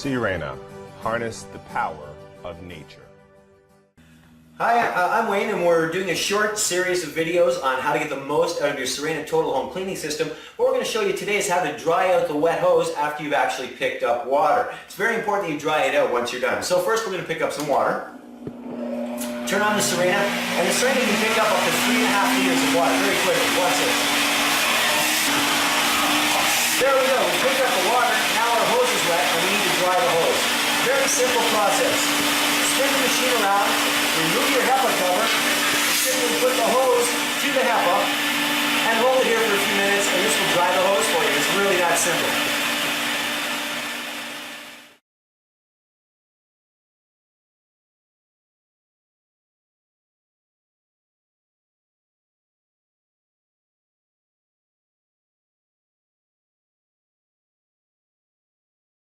Sirena, harness the power of nature. Hi, I'm Wayne and we're doing a short series of videos on how to get the most out of your Sirena Total Home Cleaning System. What we're going to show you today is how to dry out the wet hose after you've actually picked up water. It's very important that you dry it out once you're done. So first we're going to pick up some water. Turn on the Sirena, and the Sirena can pick up to 3.5 liters of water very quickly. Watch this. There we go, we picked up the water, now our hose is wet and we need to dry the hose. Very simple process. Spin the machine around, remove your HEPA cover, simply put the hose to the HEPA and hold it here for a few minutes and this will dry the hose for you. It's really that simple.